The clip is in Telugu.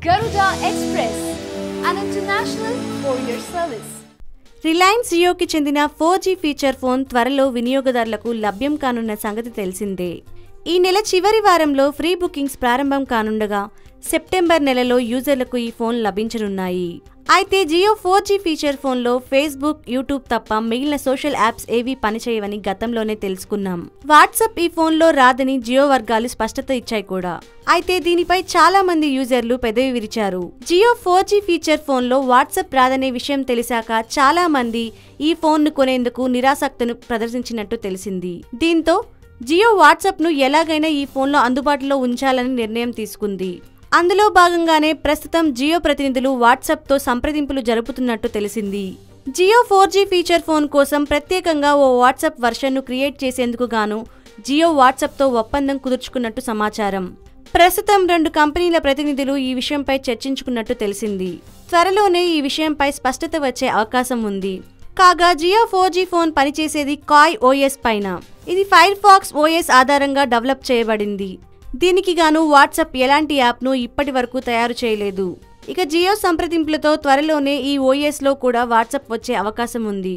Garuda Express, an international courier service. Reliance జియోకి చెందిన 4G ఫీచర్ ఫోన్ త్వరలో వినియోగదారులకు లభ్యం కానున్న సంగతి తెలిసిందే. ఈ నెల చివరి వారంలో ఫ్రీ బుకింగ్స్ ప్రారంభం కానుండగా సెప్టెంబర్ నెలలో యూజర్లకు ఈ ఫోన్ లభించనున్నాయి. అయితే జియో 4G ఫీచర్ ఫోన్లో ఫేస్బుక్, యూట్యూబ్ తప్ప మిగిలిన సోషల్ యాప్స్ ఏవీ పనిచేయవని గతంలోనే తెలుసుకున్నాం. వాట్సాప్ ఈ ఫోన్లో రాదని జియో వర్గాలు స్పష్టత ఇచ్చాయి కూడా. అయితే దీనిపై చాలా మంది యూజర్లు పెదవి విరిచారు. జియో 4G ఫీచర్ ఫోన్లో వాట్సాప్ రాదనే విషయం తెలిసాక చాలా మంది ఈ ఫోన్ను కొనేందుకు నిరాసక్తిని ప్రదర్శించినట్టు తెలిసింది. దీంతో జియో వాట్సాప్ను ఎలాగైనా ఈ ఫోన్లో అందుబాటులో ఉంచాలని నిర్ణయం తీసుకుంది. అందులో భాగంగానే ప్రస్తుతం జియో ప్రతినిధులు వాట్సాప్తో సంప్రదింపులు జరుపుతున్నట్టు తెలిసింది. జియో 4G ఫీచర్ ఫోన్ కోసం ప్రత్యేకంగా ఓ వాట్సాప్ వర్షన్ను క్రియేట్ చేసేందుకు గాను జియో వాట్సాప్తో ఒప్పందం కుదుర్చుకున్నట్టు సమాచారం. ప్రస్తుతం 2 కంపెనీల ప్రతినిధులు ఈ విషయంపై చర్చించుకున్నట్టు తెలిసింది. త్వరలోనే ఈ విషయంపై స్పష్టత వచ్చే అవకాశం ఉంది. కాగా జియో 4G ఫోన్ పనిచేసేది కాయ్ OS పైన. ఇది ఫైర్ ఫాక్స్ OS ఆధారంగా డెవలప్ చేయబడింది. దీనికి గాను వాట్సాప్ ఎలాంటి యాప్ను ఇప్పటి వరకు తయారు చేయలేదు. ఇక జియో సంప్రదింపులతో త్వరలోనే ఈ OS లో కూడా వాట్సాప్ వచ్చే అవకాశం ఉంది.